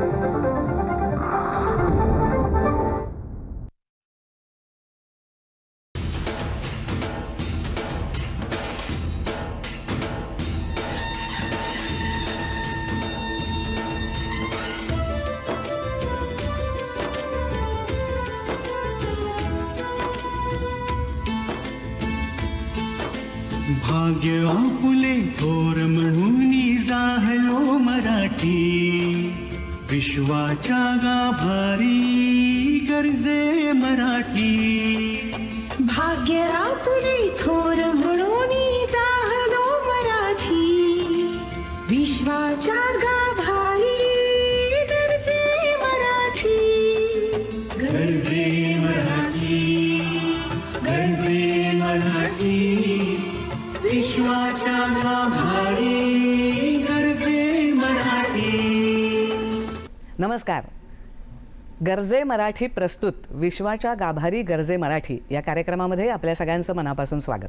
भाग्य आपुले थोर म्हणून जाहलो मराठी, विश्वाच्या गाभारी गर्जे मराठी. भाग्य आपुले थोर म्हणून जाहलो मराठी, विश्वाच्या गाभारी गर्जे मराठी. गर्जे मराठी, गर्जे मराठी, विश्वाच्या गाभारी गर्जे मराठी. नमस्कार. गर्जे मराठी प्रस्तुत विश्वाच्या गाभारी गर्जे मराठी या कार्यक्रमामध्ये आपल्या सगळ्यांचं मनापासून स्वागत.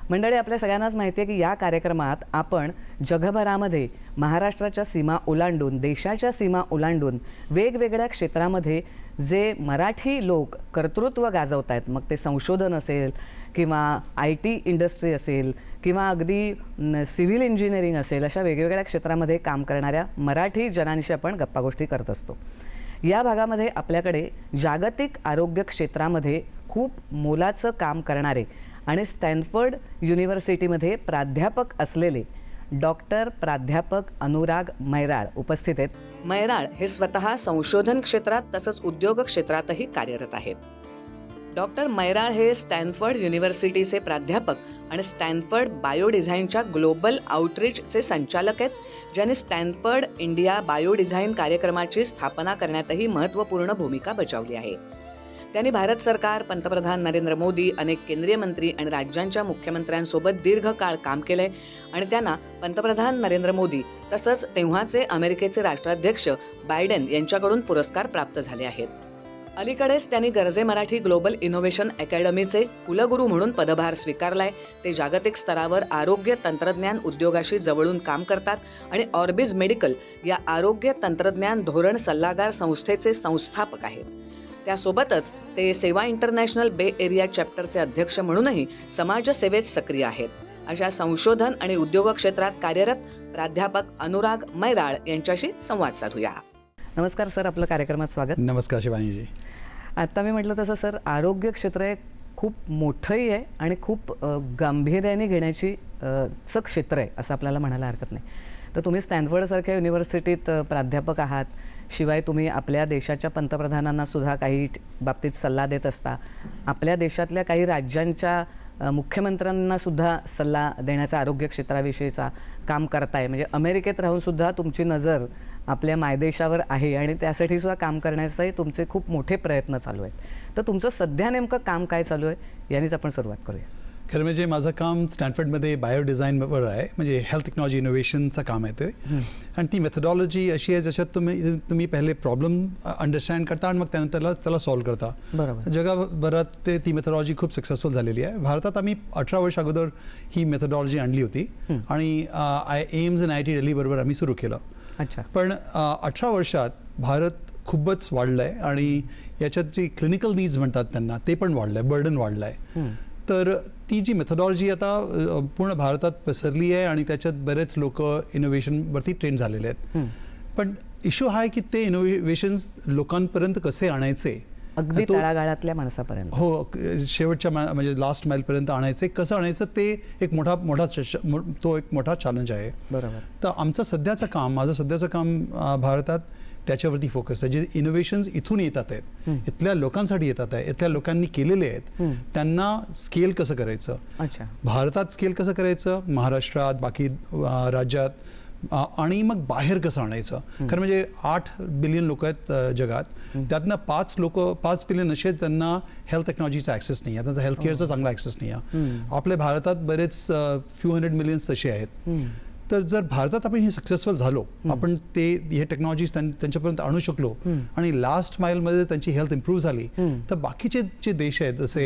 मंडळी, आपल्या सगळ्यांनाच माहिती आहे की या कार्यक्रमात आपण जगभरामध्ये महाराष्ट्राच्या सीमा ओलांडून, देशाच्या सीमा ओलांडून वेगवेगळ्या क्षेत्रामध्ये जे मराठी लोक कर्तृत्व गाजवत आहेत, मग ते संशोधन असेल किंवा IT इंडस्ट्री असेल किंवा अगदी सिव्हिल इंजिनिअरिंग असेल, अशा वेगवेगळ्या क्षेत्रामध्ये काम करणाऱ्या मराठी जनांशी आपण गप्पागोष्टी करत असतो. या भागामध्ये आपल्याकडे जागतिक आरोग्य क्षेत्रामध्ये खूप मोलाचं काम करणारे आणि स्टॅनफर्ड युनिव्हर्सिटीमध्ये प्राध्यापक असलेले डॉक्टर प्राध्यापक अनुराग मैराळ उपस्थित आहेत. मैराळ हे स्वतः संशोधन क्षेत्रात तसंच उद्योग क्षेत्रातही कार्यरत आहेत. डॉक्टर मैराळ हे स्टॅनफर्ड युनिव्हर्सिटीचे प्राध्यापक आणि स्टॅनफर्ड बायोडिझाईनच्या ग्लोबल आउटरीचचे संचालक आहेत, ज्यांनी स्टॅनफर्ड इंडिया बायोडिझाईन कार्यक्रमाची स्थापना करण्यातही महत्त्वपूर्ण भूमिका बजावली आहे. त्यांनी भारत सरकार, पंतप्रधान नरेंद्र मोदी, अनेक केंद्रीय मंत्री आणि राज्यांच्या मुख्यमंत्र्यांसोबत दीर्घकाळ काम केलंय आणि त्यांना पंतप्रधान नरेंद्र मोदी तसंच तेव्हाचे अमेरिकेचे राष्ट्राध्यक्ष बायडेन यांच्याकडून पुरस्कार प्राप्त झाले आहेत. अलीकडेच त्यांनी गर्जे मराठी ग्लोबल इनोव्हेशन अकॅडमीचे कुलगुरू म्हणून पदभार स्वीकारलाय. ते जागतिक स्तरावर आरोग्य तंत्रज्ञान उद्योगाशी जवळून काम करतात आणि ऑर्बिज मेडिकल या आरोग्य तंत्रज्ञान धोरण सल्लागार संस्थेचे संस्थापक आहेत. त्यासोबतच ते सेवा इंटरनॅशनल बे एरिया चॅप्टरचे अध्यक्ष म्हणूनही समाजसेवेत सक्रिय आहेत. अशा संशोधन आणि उद्योग क्षेत्रात कार्यरत प्राध्यापक अनुराग मैराळ यांच्याशी संवाद साधूया. नमस्कार सर, आपलं कार्यक्रमात स्वागत. नमस्कार शिवानीजी. आता मी म्हटलं तसं सर, आरोग्य क्षेत्र हे खूप मोठंही आहे आणि खूप गांभीर्याने घेण्याची चं क्षेत्र आहे असं आपल्याला म्हणायला हरकत नाही. तर तुम्ही स्टॅनफर्डसारख्या युनिव्हर्सिटीत प्राध्यापक आहात, शिवाय तुम्ही आपल्या देशाच्या पंतप्रधानांना सुद्धा काही बाबतीत सल्ला देत असता, आपल्या देशातल्या काही राज्यांच्या मुख्यमंत्र्यांना सुद्धा सल्ला देण्याचा आरोग्य क्षेत्राविषयीचा काम करताय. म्हणजे अमेरिकेत राहून सुद्धा तुमची नजर आपल्या मायदेशावर आहे आणि त्यासाठी सुद्धा काम करण्याचाही तुमचे खूप मोठे प्रयत्न चालू आहेत. तर तुमचं सध्या नेमकं काम काय चालू आहे यानेच आपण सुरुवात करूया. खरं म्हणजे माझं काम स्टॅनफर्डमध्ये बायोडिझाईनवर आहे, म्हणजे हेल्थ टेक्नॉलॉजी इनोव्हेशनचं काम आहे ते. आणि ती मेथडॉलॉजी अशी आहे ज्याच्यात तुम्ही पहिले प्रॉब्लेम अंडरस्टँड करता आणि मग त्यानंतर त्याला सॉल्व्ह करता. बरोबर. जगभरात ती मेथडॉलॉजी खूप सक्सेसफुल झालेली आहे. भारतात आम्ही 18 वर्ष अगोदर ही मेथडॉलॉजी आणली होती आणि एम्स आणि IIT दिल्ली बरोबर आम्ही सुरू केलं. अच्छा. पण 18 वर्षात भारत खूपच वाढलं आहे आणि याच्यात जी क्लिनिकल नीड्स म्हणतात त्यांना ते पण वाढलं आहे, बर्डन वाढलं आहे. तर ती जी मेथडॉलॉजी आता पूर्ण भारतात पसरली आहे आणि त्याच्यात बरेच लोक इनोव्हेशनवरती ट्रेन झालेले आहेत. पण इश्यू हा आहे की ते इनोव्हेशन्स लोकांपर्यंत कसे आणायचे, अगदी तळागाळातल्या माणसापर्यंत. हो, शेवटच्या म्हणजे लास्ट माईलपर्यंत आणायचे, कसं आणायचं ते एक मोठा चॅलेंज आहे. बरोबर. तर माझं सध्याचं काम भारतात त्याच्यावरती फोकस आहे. जे इनोव्हेशन्स इथून येतात आहेत, इथल्या लोकांसाठी येतात आहे, इथल्या लोकांनी केलेले आहेत, त्यांना स्केल कसं करायचं, अच्छा, भारतात स्केल कसं करायचं, महाराष्ट्रात, बाकी राज्यात, आणि मग बाहेर कसं आणायचं. खरं म्हणजे 8 बिलियन लोक आहेत जगात, त्यातनं 5 बिलियन असे त्यांना हेल्थ टेक्नॉलॉजीचा ॲक्सेस नाही आहे, त्यांचा हेल्थ केअरचा चांगला ॲक्सेस नाही आहे. आपल्या भारतात बरेच फ्यू हंड्रेड मिलियन्स तसे आहेत. तर जर भारतात आपण हे सक्सेसफुल झालो, आपण हे टेक्नॉलॉजीज त्यांच्यापर्यंत आणू शकलो आणि लास्ट माईलमध्ये त्यांची हेल्थ इम्प्रूव्ह झाली, तर बाकीचे जे देश आहेत जसे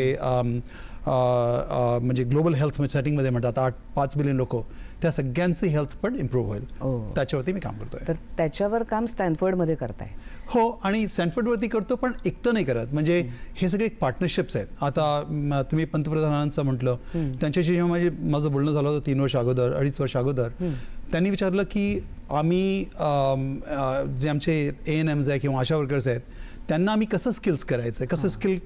म्हणजे ग्लोबल हेल्थ सेटिंगमध्ये म्हणतात 5 बिलियन लोक, त्या सगळ्यांची हेल्थ पण इम्प्रूव्ह होईल. त्याच्यावरती मी काम करतोय. तर त्याच्यावर काम स्टॅनफोर्डमध्ये करताय? हो, आणि स्टॅनफोर्डवरती करतो, पण एकटं नाही करत. म्हणजे हे सगळे पार्टनरशिप्स आहेत. आता तुम्ही पंतप्रधानांचं म्हटलं, त्यांच्याशी जेव्हा माझं बोलणं झालं होतं 3 वर्ष अगोदर, 2.5 वर्ष अगोदर, त्यांनी विचारलं की आम्ही जे आमचे ANMs आहे किंवा आशा वर्कर्स आहेत त्यांना आम्ही कसं स्किल्स करायचं,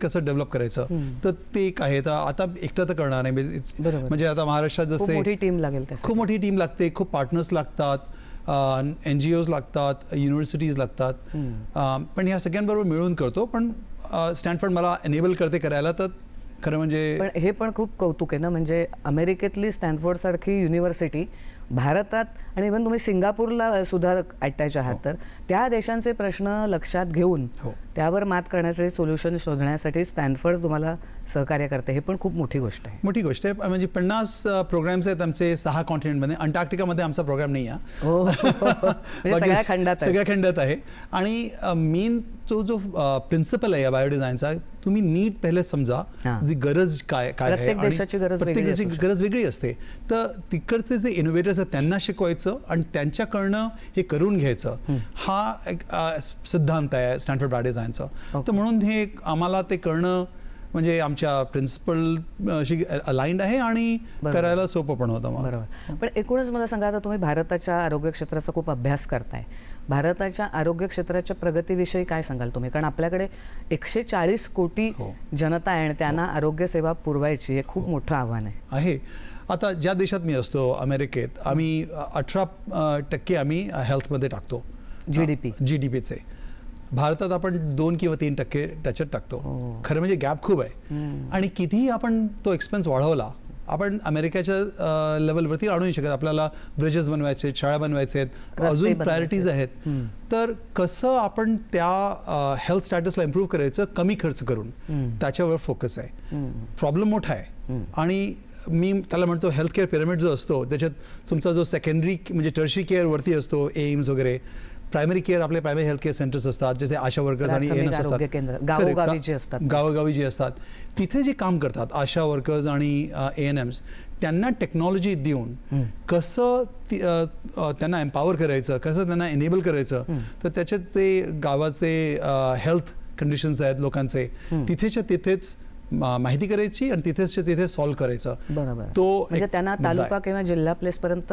कसं डेव्हलप करायचं. तर ते एक आहे. तर आता एकटं तर करणार नाही. म्हणजे आता महाराष्ट्रात जसे मोठी टीम लागेल, खूप मोठी टीम लागते, खूप पार्टनर्स लागतात, NGOs लागतात, युनिव्हर्सिटीज लागतात. पण ह्या सगळ्यांबरोबर मिळून करतो. पण स्टॅनफोर्ड मला एनेबल करते करायला. तर खरं म्हणजे पण हे पण खूप कौतुक आहे ना, म्हणजे अमेरिकेतली स्टॅनफोर्ड सारखी युनिव्हर्सिटी भारतात, आणि इव्हन तुम्ही सिंगापूरला सुद्धा अटॅच आहात, तर त्या देशांचे प्रश्न लक्षात घेऊन त्यावर मात करण्यासाठी, सोल्युशन शोधण्यासाठी स्टॅनफोर्ड तुम्हाला सहकार्य करते. हे पण खूप मोठी गोष्ट आहे. मोठी गोष्ट आहे. म्हणजे 50 प्रोग्राम्स आहेत आमचे 6 कॉन्टिनेंटमध्ये. अंटार्क्टिकामध्ये आमचा प्रोग्राम नाही आहे. सगळ्या खंडात आहे. आणि मेन जो प्रिन्सिपल आहे या बायोडिझाईनचा, तुम्ही नीट पहिले समजा जी गरज काय आहे. प्रत्येक देशाची गरज वेगळी असते. तर तिकडचे जे इनोव्हेटर्स आहेत त्यांना शिकवायचं आणि त्यांच्याकडनं हे करून घ्यायचं, हा एक सिद्धांत आहे स्टॅनफोर्ड बायोडिझाईनचा. तर म्हणून हे आम्हाला ते करणं म्हणजे आमच्या प्रिन्सिपलशी अलाइंड आहे आणि करायला सोपं पण होतं. बरोबर. पण एकूणच मला सांगा, आता तुम्ही भारताच्या आरोग्य क्षेत्राचा खूप अभ्यास करताय. भारताच्या आरोग्य क्षेत्राच्या प्रगतीविषयी काय सांगाल तुम्ही? कारण आपल्याकडे 140 कोटी जनता आहे आणि त्यांना आरोग्य सेवा पुरवायची हे खूप मोठं आव्हान आहे. आता ज्या देशात मी असतो, अमेरिकेत, आम्ही 18% आम्ही हेल्थमध्ये टाकतो GDPचे. भारतात आपण 2 किंवा 3% त्याच्यात टाकतो. खरं म्हणजे गॅप खूप आहे. आणि कितीही आपण तो एक्सपेन्स वाढवला, आपण अमेरिकेच्या लेवलवरती आणू नाही शकत. आपल्याला ब्रिजेस बनवायचे, शाळा बनवायचे आहेत, अजून प्रायोरिटीज आहेत. तर कसं आपण त्या हेल्थ स्टॅटसला इम्प्रूव्ह करायचं कमी खर्च करून, त्याच्यावर फोकस आहे. प्रॉब्लेम मोठा आहे. आणि मी त्याला म्हणतो हेल्थ केअर पिरामिड जो असतो, त्याच्यात तुमचा जो सेकंडरी म्हणजे टर्शरी केअरवरती असतो, एम्स वगैरे, प्रायमरी केअर आपले प्रायमरी हेल्थ केअर सेंटर्स असतात, जसे आशा वर्कर्स आणि ANMs असतात, गावोगावी जे असतात, तिथे जे काम करतात आशा वर्कर्स आणि ANMs, त्यांना टेक्नॉलॉजी देऊन कसं त्यांना एम्पॉवर करायचं, कसं त्यांना एनेबल करायचं. तर त्याच्यात ते गावाचे हेल्थ कंडिशन्स आहेत लोकांचे, तिथेच्या तिथेच माहिती करायची आणि तिथे सॉल्व्ह करायचं. बरोबर. तो म्हणजे त्यांना तालुका किंवा जिल्हा प्लेसपर्यंत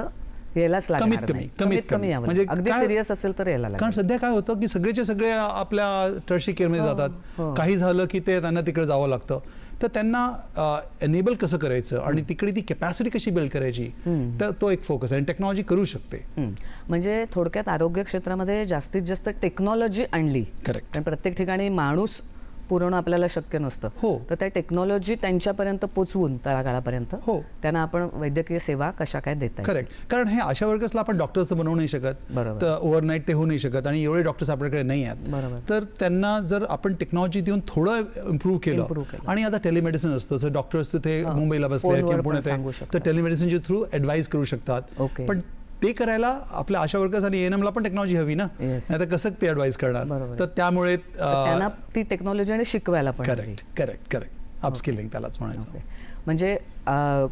यायलाच लागणार नाही. कमीत कमी म्हणजे अगदी सिरियस असेल तर यायला लागेल. कारण सध्या काय होतं की सगळेचे सगळे आपल्या टर्शरी केअरमध्ये जातात. काही झालं की त्यांना तिकडे जावं लागतं. तर त्यांना एनेबल कसं करायचं आणि तिकडे ती कॅपॅसिटी कशी बिल्ड करायची, तर तो एक फोकस आहे. आणि टेक्नॉलॉजी करू शकते. म्हणजे थोडक्यात आरोग्य क्षेत्रामध्ये जास्तीत जास्त टेक्नॉलॉजी आणली. करेक्ट. कारण प्रत्येक ठिकाणी माणूस पुरवणं आपल्याला शक्य नसतं. तर त्या टेक्नॉलॉजी त्यांच्यापर्यंत पोचवून तळागाळापर्यंत त्यांना आपण वैद्यकीय सेवा कशा काय देता. करेक्ट. कारण हे आशा वर्कर्सला आपण डॉक्टर्स बनवू नाही शकत. तर ओव्हरनाईट ते होऊ नाही शकत आणि एवढे डॉक्टर्स आपल्याकडे नाही आहेत. तर त्यांना जर आपण टेक्नॉलॉजी देऊन थोडं इम्प्रूव्ह केलं, आणि आता टेलिमेडिसिन असतं, जर डॉक्टर्स तिथे मुंबईला बसले किंवा पुण्यात आहे तर टेलिमेडिसिनच्या थ्रू ॲडवाईस करू शकतात. पण ते करायला आपल्या आशा वर्कर्स आणि ANMला पण टेक्नॉलॉजी हवी ना, नाही तर कसं ते ॲडवाईस करणार. तर त्यामुळे त्यांना ती टेक्नॉलॉजी आणि शिकवायला पण. करेक्ट. अपस्किलिंग त्यालाच म्हणायचं. म्हणजे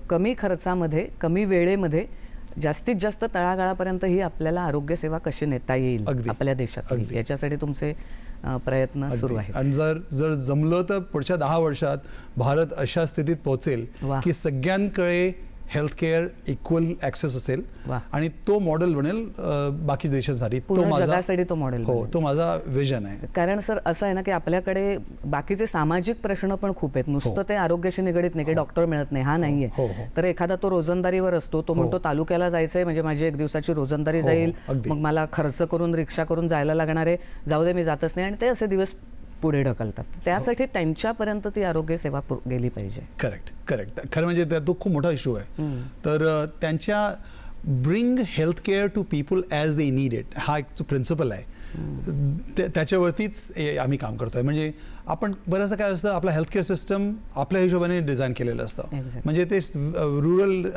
कमी खर्चामध्ये, कमी वेळेमध्ये जास्तीत जास्त तळागाळापर्यंत ही आपल्याला आरोग्य सेवा कशी नेता येईल आपल्या देशात, याच्यासाठी तुमचे प्रयत्न सुरू आहेत. आणि जर जमलं तर पुढच्या 10 वर्षात भारत अशा स्थितीत पोहोचेल की सगळ्यांकडे हेल्थ केअर इक्वल ॲक्सेस असेल आणि तो मॉडेल बनेल बाकी देशांसाठी. तो मॉडेल तो माझा विजन आहे. कारण सर असं आहे ना की आपल्याकडे बाकीचे सामाजिक प्रश्न पण खूप आहेत. नुसतं ते आरोग्याशी निगडीत नाही की डॉक्टर मिळत नाही हा नाहीये. तर एखादा तो रोजंदारीवर असतो, तो म्हणतो तालुक्याला जायचंय म्हणजे माझी 1 दिवसाची रोजंदारी जाईल, मग मला खर्च करून रिक्षा करून जायला लागणार आहे, जाऊ दे मी जातच नाही, आणि ते असे दिवस पुढे ढकलतात. त्यासाठी त्यांच्यापर्यंत ती आरोग्य सेवा गेली पाहिजे. करेक्ट. खरं म्हणजे तो खूप मोठा इश्यू आहे. तर त्यांच्या bring health care to people as they need it, हा एक जो प्रिन्सिपल आहे त्याच्यावरतीच आम्ही काम करतोय. म्हणजे आपण बरंचसं काय असतं, आपलं हेल्थकेअर सिस्टम आपल्या हिशोबाने डिझाईन केलेलं असतं. Exactly. म्हणजे ते रुरल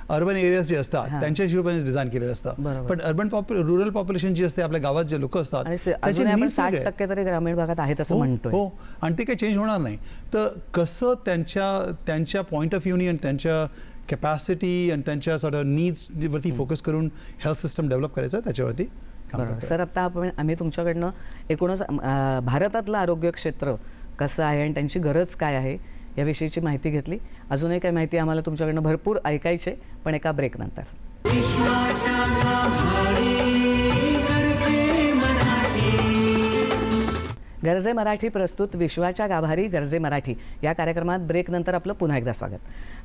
अर्बन एरियाज जे असतात त्यांच्या हिशोबाने डिझाईन केलेलं असतं. बरोबर. पण रुरल पॉप्युलेशन जी असते, आपल्या गावात जे लोक असतात आणि त्याचे अजूनही आपण needs वेगळे आहेत. 60% तरी ग्रामीण भागात आहेत असं हो म्हणतोय. हो, आणि ते काही चेंज होणार नाही. तर कसं त्यांच्या पॉईंट ऑफ व्ह्यूनी आणि त्यांच्या कॅपॅसिटी आणि त्यांच्या सॉर्ट ऑफ नीड्सवरती फोकस करून हेल्थ सिस्टम डेव्हलप करायचं, त्याच्यावरती काम बरोबर. करतोय. सर, आता आम्ही तुमच्याकडनं एकूणच भारतातलं आरोग्य क्षेत्र कसं आहे आणि त्यांची गरज काय आहे याविषयीची माहिती घेतली. अजूनही काही माहिती आम्हाला तुमच्याकडनं भरपूर ऐकायची आहे, पण एका ब्रेकनंतर. विश्वाच्या गाभारी गरजे मराठी. गरजे मराठी प्रस्तुत विश्वाच्या गाभारी गरजे मराठी या कार्यक्रमात ब्रेकनंतर आपलं पुन्हा एकदा स्वागत.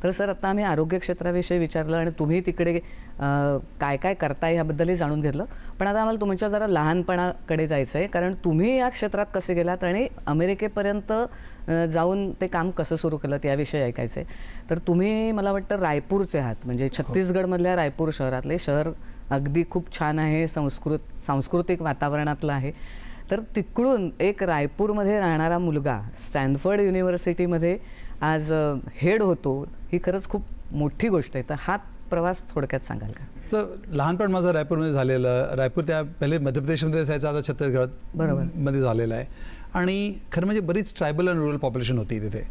तर सर, आता आम्ही आरोग्य क्षेत्राविषयी विचारलं आणि तुम्ही तिकडे काय काय करताय ह्याबद्दलही जाणून घेतलं. पण आता आम्हाला तुमच्या जरा लहानपणाकडे जायचं आहे, कारण तुम्ही या क्षेत्रात कसे गेलात आणि अमेरिकेपर्यंत जाऊन ते काम कसं सुरू केलं याविषयी ऐकायचं आहे. तर तुम्ही मला वाटतं रायपूरचे आहात, म्हणजे छत्तीसगडमधल्या रायपूर शहरातले. शहर अगदी खूप छान आहे, सांस्कृतिक वातावरणातलं आहे. तर तिकडून एक रायपूरमध्ये राहणारा मुलगा स्टॅनफर्ड युनिव्हर्सिटीमध्ये आज हेड होतो, ही खरंच खूप मोठी गोष्ट आहे. तर हा प्रवास थोडक्यात सांगाल का? तर लहानपण माझं रायपूरमध्ये झालेलं. रायपूर त्या पहिले मध्य प्रदेशमध्ये असायचं, आता छत्तीसगडमध्ये झालेलं आहे. आणि खरं म्हणजे बरीच ट्रायबल आणि रुरल पॉप्युलेशन होती तिथे.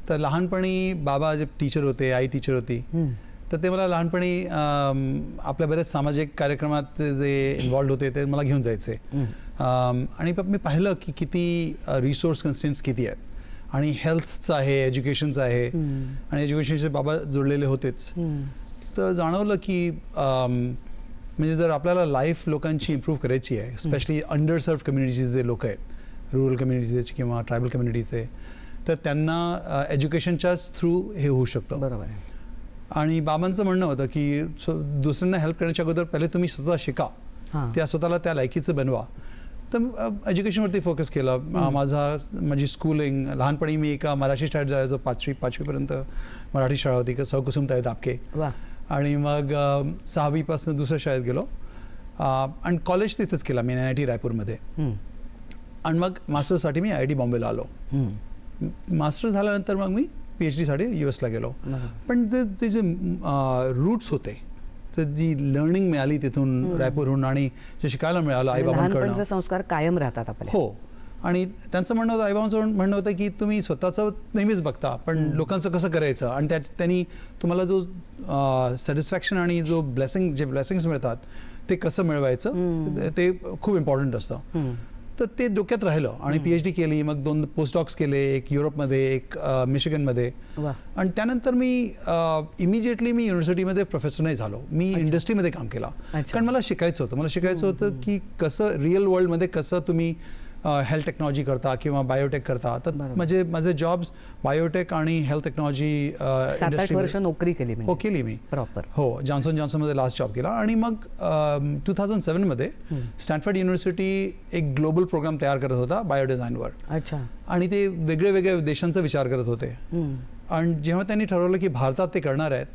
तर लहानपणी बाबा जे टीचर होते, आई टीचर होती, तर ते मला लहानपणी आपल्या बरेच सामाजिक कार्यक्रमात जे इन्व्हॉल्ड होते ते मला घेऊन जायचे. आणि मी पाहिलं की किती रिसोर्स कन्स्टेंट्स किती आहेत. आणि हेल्थचं आहे, एज्युकेशनचं आहे, आणि एज्युकेशनचे बाबा जोडलेले होतेच. तर जाणवलं की म्हणजे जर आपल्याला लाईफ लोकांची इम्प्रूव्ह करायची आहे, स्पेशली अंडरसर्व्ड कम्युनिटीज जे लोक आहेत, रुरल कम्युनिटीजचे किंवा ट्रायबल कम्युनिटीचे, तर त्यांना एज्युकेशनच्याच थ्रू हे होऊ शकतं. बरोबर आहे. आणि बाबांचं म्हणणं होतं की दुसऱ्यांना हेल्प करण्याच्या अगोदर पहिले तुम्ही स्वतः शिका, त्या स्वतःला त्या लायकीचं बनवा. तर एज्युकेशनवरती फोकस केला. माझी स्कूलिंग लहानपणी मी एका मराठी शाळेत जायचो. पाचवीपर्यंत मराठी शाळा होती, सौकुसुमताई दापके. आणि मग 6वीपासून दुसऱ्या शाळेत गेलो आणि कॉलेज तिथेच केला मी, NIT रायपूरमध्ये. आणि मग मास्टर्ससाठी मी IIT बॉम्बेला आलो. मास्टर्स झाल्यानंतर मग मी PhD साठी US ला गेलो. पण ते जे रूट्स होते, तर जी लर्निंग मिळाली तिथून रायपूरहून आणि जे शिकायला मिळालं आईबाबांकडून, संस्कार कायम राहतात आपले. हो. आणि त्यांचं म्हणणं होतं, आईबाबांचं म्हणणं होतं की तुम्ही स्वतःचं नेहमीच बघता, पण लोकांचं कसं करायचं, आणि त्यांनी तुम्हाला जो सॅटिस्फॅक्शन आणि जो ब्लेसिंग्स मिळतात ते कसं मिळवायचं ते खूप इम्पॉर्टंट असतं. तर ते डोक्यात राहिलं आणि PhD केली. मग 2 पोस्टडॉक्स केले, एक युरोपमध्ये, एक मिशिगनमध्ये. आणि त्यानंतर मी इमिजिएटली युनिव्हर्सिटीमध्ये प्रोफेसर नाही झालो. मी इंडस्ट्रीमध्ये काम केला, कारण मला शिकायचं होतं की कसं रिअल वर्ल्डमध्ये कसं तुम्ही हेल्थ टेक्नॉलॉजी करता किंवा बायोटेक करता. तर माझे जॉब्स बायोटेक आणि हेल्थ टेक्नॉलॉजी इंडस्ट्री नोकरी केली मी. हो, केली मी प्रॉपर. हो, जॉन्सनमध्ये लास्ट जॉब केला. आणि मग 2007मध्ये स्टॅनफर्ड युनिव्हर्सिटी एक ग्लोबल प्रोग्राम तयार करत होता बायोडिझाईनवर. अच्छा. आणि ते वेगळ्या देशांचा विचार करत होते. आणि जेव्हा त्यांनी ठरवलं की भारतात ते करणार आहेत,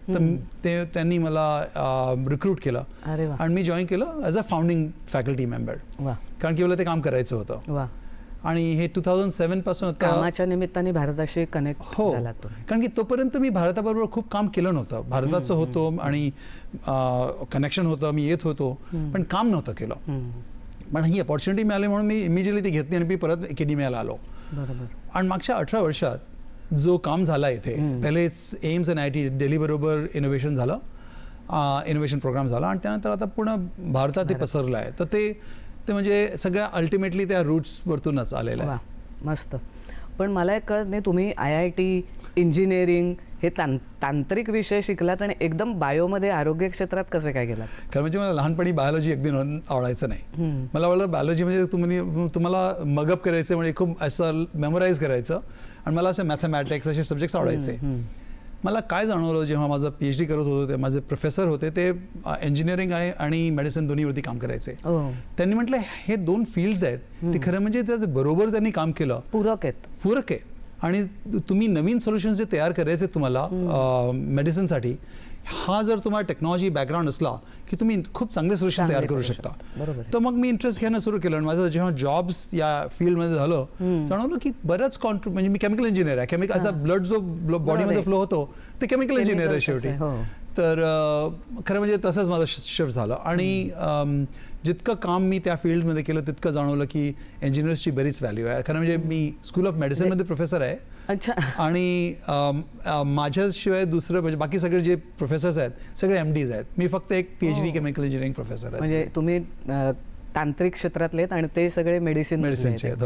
तर त्यांनी मला रिक्रूट केलं आणि मी जॉईन केलं as a founding faculty member, कारण की मला ते काम करायचं होतं. आणि हे 2007 पासून कामाच्या निमित्ताने भारताशी कनेक्ट झाला तो. कारण की तोपर्यंत मी भारताबरोबर खूप काम केलं नव्हतं. भारताचं होतं आणि कनेक्शन होतं, मी येत होतो, पण काम नव्हतं केलं. पण ही अपॉर्च्युनिटी मिळाली म्हणून मी इमिजिएटली ती घेतली आणि मी परत अकॅडमियाला आलो. आणि मागच्या 18 वर्षात जो काम झाला इथे, पहिले एम्स आणि IIT दिल्ली बरोबर इनोव्हेशन झालं, इनोव्हेशन प्रोग्राम झाला, आणि त्यानंतर आता पूर्ण भारतात ते पसरलं आहे. तर ते म्हणजे सगळ्या अल्टिमेटली त्या रूट्सवरतूनच आलेलं आहे. मस्त. पण मला एक कळत नाही, तुम्ही IIT इंजिनिअरिंग हे तांत्रिक विषय शिकलात आणि एकदम बायोमध्ये आरोग्य क्षेत्रात कसे काय गेलात? कारण म्हणजे मला लहानपणी बायोलॉजी अगदी आवडायचं नाही. मला वाटलं बायोलॉजी म्हणजे तुम्हाला मगअप करायचं, म्हणजे खूप असं मेमोराईज करायचं, आणि मला असे मॅथमॅटिक्स असे सब्जेक्ट्स आवडायचे. मला काय जाणवलं जेव्हा माझं PhD करत होतो, ते माझे प्रोफेसर होते, ते इंजिनिअरिंग आणि मेडिसिन दोन्हीवरती काम करायचे. त्यांनी म्हटलं हे 2 फील्ड्स आहेत, ते खरं म्हणजे बरोबर त्यांनी काम केलं, पूरक आहे. आणि तुम्ही नवीन सोल्युशन्स जे तयार करायचे तुम्हाला मेडिसिनसाठी, हा जर तुम्हाला टेक्नॉलॉजी बॅकग्राऊंड असला की तुम्ही खूप चांगले सोल्युशन तयार करू शकता. बरोबर. तर मग मी इंटरेस्ट घेणं सुरू केलं आणि माझं जेव्हा जॉब्स या फील्डमध्ये झालं जाणवलं की बरंच म्हणजे मी केमिकल इंजिनियर आहे. केमिकलचा ब्लड जो बॉडीमध्ये फ्लो होतो ते केमिकल इंजिनियर आहे शेवटी. तर खरं म्हणजे तसंच माझं शिफ्ट झालं आणि जितकं काम मी त्या फील्डमध्ये केलं तितकं जाणवलं की इंजिनियर्सची बरीच व्हॅल्यू आहे. खरं म्हणजे मी स्कूल ऑफ मेडिसिनमध्ये प्रोफेसर आहे. अच्छा. आणि माझ्याशिवाय दुसरं म्हणजे बाकी सगळे जे प्रोफेसर्स आहेत सगळे MDs आहेत. मी फक्त एक PhD केमिकल इंजिनिअरिंग प्रोफेसर आहे. म्हणजे तुम्ही तांत्रिक क्षेत्रातले आहेत आणि ते सगळे मेडिसिनचे आहेत.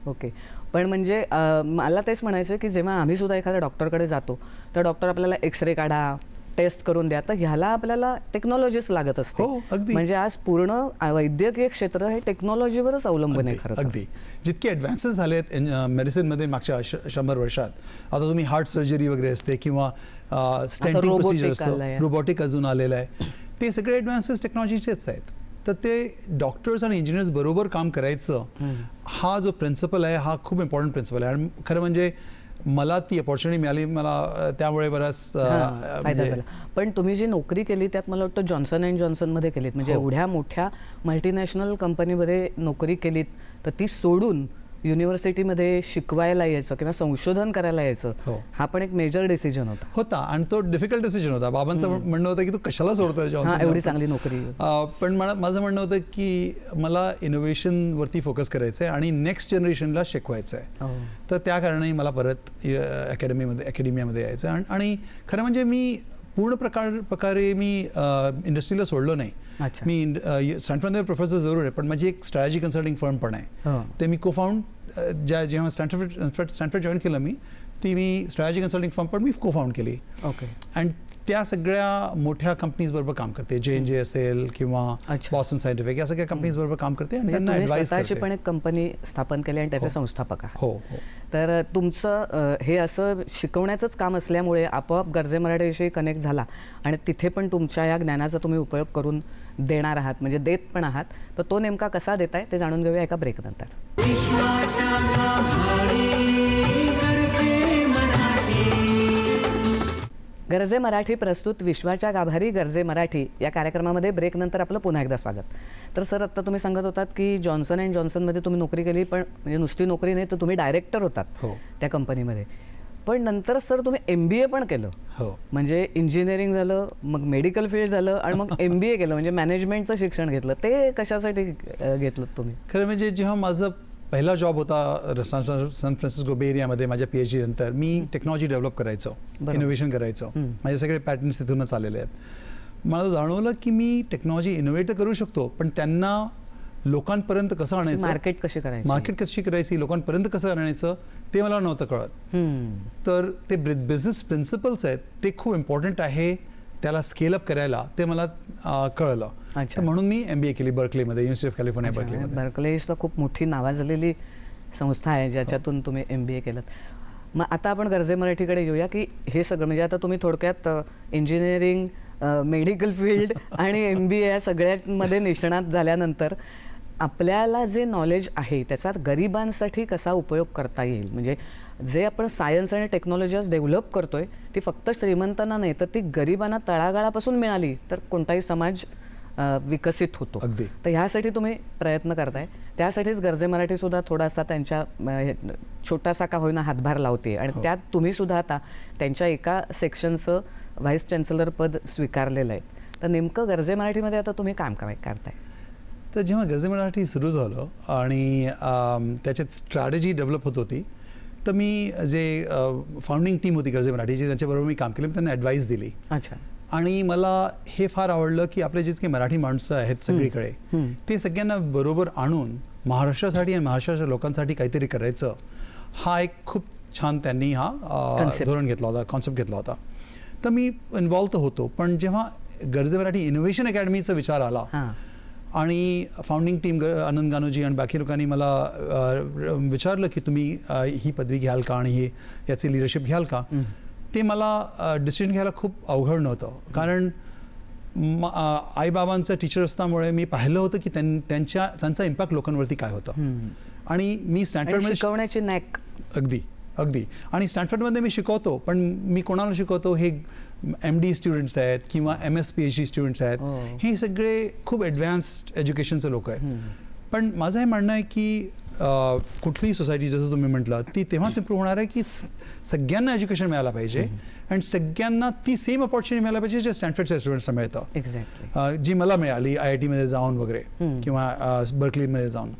ओके. पण म्हणजे मला तेच म्हणायचं की जेव्हा आम्ही सुद्धा एखाद्या डॉक्टरकडे जातो तर डॉक्टर आपल्याला एक्सरे काढा, टेस्ट करून द्या, तर ह्याला आपल्याला टेक्नॉलॉजीच लागत असते. हो, अगदी. म्हणजे आज पूर्ण वैद्यकीय क्षेत्र हे टेक्नॉलॉजीवरच अवलंबून आहे खरं. अगदी. जितके ॲडव्हान्सेस झालेत मेडिसिनमध्ये मागच्या 100 वर्षात, आता तुम्ही हार्ट सर्जरी वगैरे असते किंवा स्टेंटिंग प्रोसिजर असतं, रोबोटिक अजून आलेलं आहे, ते सगळे ॲडव्हान्सेस टेक्नॉलॉजीचेच आहेत. तर ते डॉक्टर्स आणि इंजिनियर्स बरोबर काम करायचं हा जो प्रिन्सिपल आहे हा खूप इम्पॉर्टंट प्रिन्सिपल आहे. आणि खरं म्हणजे मला ती अपॉर्च्युनिटी मिळाली, मला त्यामुळे बराच फायदा झाला. पण तुम्ही जी नोकरी केली त्यात मला वाटतं जॉन्सन अँड जॉन्सनमध्ये केलीत, म्हणजे एवढ्या मोठ्या मल्टीनॅशनल कंपनीमध्ये नोकरी केलीत, तर ती सोडून युनिव्हर्सिटीमध्ये शिकवायला यायचं किंवा संशोधन करायला यायचं, हा पण एक मेजर डिसिजन होता. आणि तो डिफिकल्ट डिसिजन होता. बाबांचं म्हणणं होतं की तू कशाला सोडतोय जॉन्सन, एवढी चांगली नोकरी. पण माझं म्हणणं होतं की मला इनोव्हेशनवरती फोकस करायचं आहे आणि नेक्स्ट जनरेशनला शिकवायचं आहे. तर त्या कारणाने मला परत अकॅडमियामध्ये यायचं. आणि खरं म्हणजे मी पूर्ण प्रकारे मी इंडस्ट्रीला सोडलो नाही. मी स्टॅनफोर्डमध्ये प्रोफेसर जरूर आहे, पण माझी एक स्ट्रॅटेजी कन्सल्टिंग फर्म पण आहे. ते मी जेव्हा स्टॅनफोर्ड जॉईन केलं मी स्ट्रॅटेजी कन्सल्टिंग फर्म पण मी कोफाउंड केली. आणि त्या सगळ्या मोठ्या कंपनीज बरोबर काम करते. J&J असेल किंवा बॉस्टन सायंटिफिक, या सगळ्या कंपनीज बरोबर काम करते आणि त्यांना ॲडवाइस करते. पण एक कंपनी स्थापन केली आणि त्याचे संस्थापक आहात. हो. तर तुमचं हे असं शिकवण्याचंच काम असल्यामुळे आपोआप गर्जे मराठीविषयी कनेक्ट झाला आणि तिथे पण तुमच्या या ज्ञानाचा तुम्ही उपयोग करून देणार आहात, म्हणजे देत पण आहात. तर तो नेमका कसा देताय ते जाणून घेऊया एका ब्रेक नंतर. गर्जे मराठी प्रस्तुत विश्वाच्या गाभारी गर्जे मराठी या कार्यक्रमामध्ये ब्रेक नंतर आपलं पुन्हा एकदा स्वागत. तर सर, आत्ता तुम्ही सांगत होतात की जॉन्सन अँड जॉन्सनमध्ये तुम्ही नोकरी केली, पण म्हणजे नुसती नोकरी नाही तर तुम्ही डायरेक्टर होतात त्या कंपनीमध्ये. पण नंतर सर तुम्ही MBA पण केलं. म्हणजे इंजिनिअरिंग झालं, मग मेडिकल फील्ड झालं आणि मग MBA केलं, म्हणजे मॅनेजमेंटचं शिक्षण घेतलं. ते कशासाठी घेतलं तुम्ही? खरं म्हणजे जेव्हा माझं पहिला जॉब होता सॅन फ्रान्सिस्को बे एरियामध्ये माझ्या PhD नंतर, मी टेक्नॉलॉजी डेव्हलप करायचो, इनोव्हेशन करायचो. माझे सगळे पॅटर्न्स तिथूनच आलेले आहेत. मला जाणवलं की मी टेक्नॉलॉजी इनोव्हेट करू शकतो, पण त्यांना लोकांपर्यंत कसं आणायचं, मार्केट कशी करायची, लोकांपर्यंत कसं आणायचं ते मला नव्हतं कळत. तर ते बिझनेस प्रिन्सिपल्स आहेत ते खूप इम्पॉर्टंट आहे, त्याला स्केल अप करायला ते मला कळलं. तर म्हणून मी MBA केली बर्कलीमध्ये, युनिव्हर्सिटी ऑफ कॅलिफोर्निया बर्कलीमध्ये. बर्कली ही खूप मोठी नावाजलेली संस्था आहे ज्याच्यातून तुम्ही MBA केलं. मग आता आपण गर्जे मराठीकडे येऊया की हे सगळं म्हणजे आता तुम्ही थोडक्यात इंजिनिअरिंग, मेडिकल फील्ड आणि MBA या सगळ्यामध्ये निष्णात झाल्यानंतर आपल्याला जे नॉलेज आहे त्याचा गरिबांसाठी कसा उपयोग करता येईल, म्हणजे जे आपण सायन्स आणि टेक्नॉलॉजी आज डेव्हलप करतोय ती फक्त श्रीमंतांना नाही तर ती गरिबांना तळागाळापासून मिळाली तर कोणताही समाज विकसित होतो. तर ह्यासाठी तुम्ही प्रयत्न करताय. त्यासाठीच गर्जे मराठी सुद्धा थोडासा त्यांच्या छोटासा का होईना हातभार लावते आणि त्यात तुम्ही सुद्धा आता त्यांच्या एका सेक्शनचं व्हाईस चॅन्सलर पद स्वीकारलेलं आहे. तर नेमकं गर्जे मराठीमध्ये आता तुम्ही काम करताय. तर जेव्हा गर्जे मराठी सुरू झालं आणि त्याच्यात स्ट्रॅटेजी डेव्हलप होत होती, तर मी जे फाउंडिंग टीम होती गर्जे मराठीची त्यांच्याबरोबर मी काम केलं, मी त्यांना ॲडवाईस दिली. आणि मला हे फार आवडलं की आपले जितके मराठी माणसं आहेत सगळीकडे ते सगळ्यांना बरोबर आणून महाराष्ट्रासाठी आणि महाराष्ट्राच्या लोकांसाठी काहीतरी करायचं, हा एक खूप छान त्यांनी हा धोरण घेतला होता, कॉन्सेप्ट घेतला होता. तर मी इन्व्हॉल्व तर होतो, पण जेव्हा गर्जे मराठी इनोव्हेशन अकॅडमीचा विचार आला आणि फाउंडिंग टीम आनंद गानोजी आणि बाकी लोकांनी मला विचारलं की तुम्ही ही पदवी घ्याल का आणि याची लिडरशिप घ्याल का, ते मला डिसिजन घ्यायला खूप अवघड नव्हतं. कारण आईबाबांचं टीचर असल्यामुळे मी पाहिलं होतं की त्यांचा इम्पॅक्ट लोकांवरती काय होतं. आणि मी स्टॅनफोर्डमध्ये शिकवण्याची नॅक अगदी अगदी. आणि स्टॅनफर्डमध्ये मी शिकवतो, पण मी कोणाला शिकवतो, हे MD स्टुडंट्स आहेत किंवा MS PhD स्टुडंट्स आहेत. हे सगळे खूप ॲडव्हान्स्ड एज्युकेशनचे लोक आहेत. पण माझं हे म्हणणं आहे की कुठलीही सोसायटी, जसं तुम्ही म्हटलं, ती तेव्हाच इम्प्रूव्ह होणार आहे की सगळ्यांना एज्युकेशन मिळायला पाहिजे आणि सगळ्यांना ती सेम अपॉर्च्युनिटी मिळायला पाहिजे जे स्टॅनफर्डच्या स्टुडंट्सना मिळतं, जी मला मिळाली IIT मध्ये जाऊन वगैरे किंवा बर्कलीमध्ये जाऊन.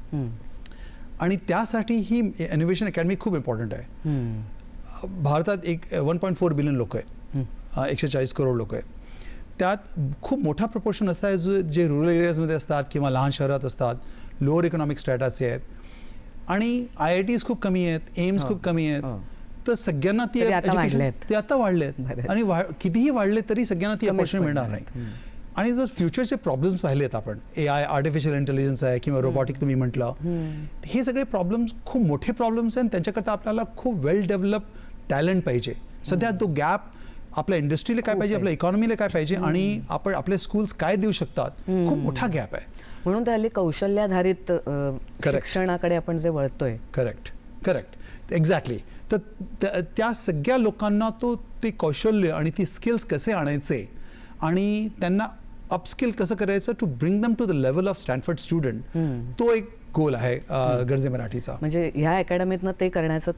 आणि त्यासाठी ही इनोव्हेशन अकॅडमी खूप इम्पॉर्टंट आहे. भारतात 1.4 बिलियन लोक आहेत, 140 करोड लोक आहेत. त्यात खूप मोठा प्रपोर्शन असा आहे जे रुरल एरियाजमध्ये असतात किंवा लहान शहरात असतात, लोअर इकॉनॉमिक स्टॅटाचे आहेत. आणि IITs खूप कमी आहेत, एम्स खूप कमी आहेत. तर सगळ्यांना ती एज्युकेशन ते आता वाढले आहेत आणि कितीही वाढले तरी सगळ्यांना ती अपॉर्च्युनिटी मिळणार नाही. आणि जर फ्युचरचे प्रॉब्लेम्स पाहिलेत आपण, AI, आर्टिफिशियल इंटेलिजन्स आहे किंवा रोबोटिक तुम्ही म्हटलं, हे सगळे प्रॉब्लेम्स खूप मोठे प्रॉब्लेम्स आहेत. त्यांच्याकरता आपल्याला खूप वेल डेव्हलप टॅलेंट पाहिजे. सध्या तो गॅप आपल्या इंडस्ट्रीला काय पाहिजे, आपल्या इकॉनॉमीला काय पाहिजे आणि आपण आपले स्कूल्स काय देऊ शकतात, खूप मोठा गॅप आहे. म्हणून तर हल्ली कौशल्याधारित शिक्षणाकडे आपण जे वळतोय. Correct exactly. तर त्या सगळ्या लोकांना ते कौशल्य आणि ती स्किल्स कसे आणायचे आणि त्यांना अपस्किल कसं करायचं to bring them to the level of Stanford student, तो एक गोल आहे गरजे मराठीचा. म्हणजे ह्या अकॅडमीतनं ते करण्याचं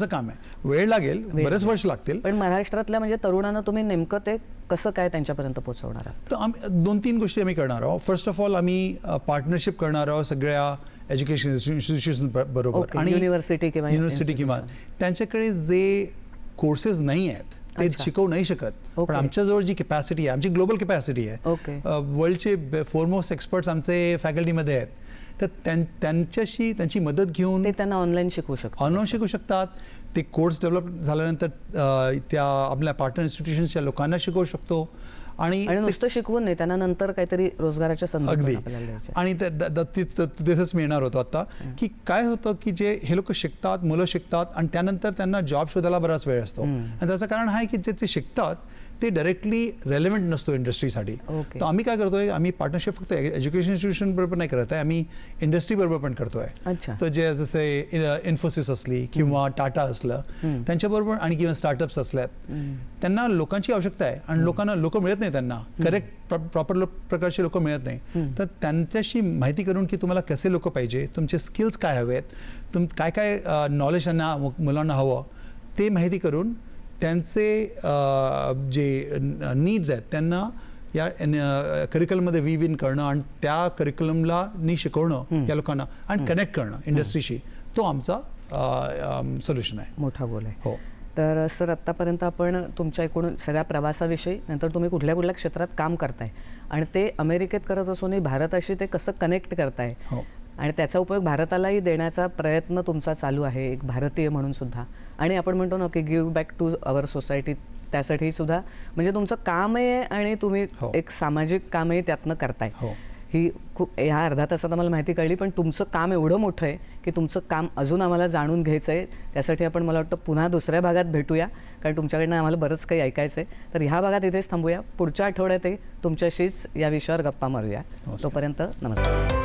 काम आहे. वेळ लागेल, बरेच वर्ष लागतील. पण महाराष्ट्रातल्या म्हणजे तरुणांना तुम्ही नेमकं ते कसं काय त्यांच्यापर्यंत पोहोचवणार आहात? तर 2-3 गोष्टी आम्ही करणार आहोत. फर्स्ट ऑफ ऑल आम्ही पार्टनरशिप करणार आहोत सगळ्या एज्युकेशन इन्स्टिट्यूशन्स बरोबर आणि युनिव्हर्सिटी किंवा त्यांच्याकडे जे कोर्सेस नाही आहेत ते शिकवू नाही शकत. पण आमच्याजवळ जी कॅपॅसिटी आहे, आमची ग्लोबल कॅपॅसिटी आहे, वर्ल्डचे फोरमोस्ट एक्सपर्ट्स आमचे फॅकल्टीमध्ये आहेत. तर त्यांची मदत घेऊन ते त्यांना ऑनलाईन शिकू शकतात. ते कोर्स डेव्हलप झाल्यानंतर त्या आपल्या पार्टनर इन्स्टिट्यूशन्सच्या लोकांना शिकवू शकतो. आणि नुसतं शिकवून नाही, त्यांना नंतर काहीतरी रोजगाराच्या संधी. अगदी. आणि तिथेच मिळणार होतो आता की काय होतं की जे हे लोक शिकतात, मुलं शिकतात आणि त्यानंतर त्यांना जॉब शोधायला बराच वेळ असतो. आणि त्याचं कारण आहे की जे ते शिकतात ते डायरेक्टली रेलेव्हंट नसतो इंडस्ट्रीसाठी. तर आम्ही काय करतोय, आम्ही पार्टनरशिप फक्त एज्युकेशन इन्स्टिट्यूशन बरोबर नाही करत आहे, आम्ही इंडस्ट्री बरोबर पण करतोय. तर जे जसे इन्फोसिस असली किंवा टाटा असलं त्यांच्याबरोबर आणि किंवा स्टार्टअप्स असल्यात, त्यांना लोकांची आवश्यकता आहे आणि लोक मिळत नाही, त्यांना करेक्ट प्रॉपर प्रकारचे लोक मिळत नाही. तर त्यांच्याशी माहिती करून की तुम्हाला कसे लोक पाहिजे, तुमचे स्किल्स काय हवेत, काय काय नॉलेज त्यांना मुलांना हवं, ते माहिती करून त्यांचे जे नीड्स आहेत त्यांना या करिक्युलममध्ये वीव इन करणं आणि त्या करिक्युलमला शिकवणं या लोकांना आणि कनेक्ट करणं इंडस्ट्रीशी, तो आमचा सोल्युशन आहे. मोठा गोल आहे. हो. तर सर, आत्तापर्यंत आपण तुमच्या एकूण सगळ्या प्रवासाविषयी, नंतर तुम्ही कुठल्या कुठल्या क्षेत्रात काम करताय आणि ते अमेरिकेत करत असूनही भारताशी ते कसं कनेक्ट करताय आणि त्याचा उपयोग भारतालाही देण्याचा प्रयत्न तुमचा चालू आहे एक भारतीय म्हणून सुद्धा. आणि आपण म्हणतो ना की give back to our society, त्यासाठी सुद्धा म्हणजे तुमचं काम आहे आणि तुम्ही एक सामाजिक कामही त्यातनं करताय. ही खूप ह्या अर्ध्या तासात आम्हाला माहिती कळली, पण तुमचं काम एवढं मोठं आहे की तुमचं काम अजून आम्हाला जाणून घ्यायचं आहे. त्यासाठी आपण मला वाटतं पुन्हा दुसऱ्या भागात भेटूया, कारण तुमच्याकडनं आम्हाला बरंच काही ऐकायचं आहे. तर ह्या भागात इथेच थांबूया. पुढच्या आठवड्यातही तुमच्याशीच या विषयावर गप्पा मारूया. तोपर्यंत नमस्कार.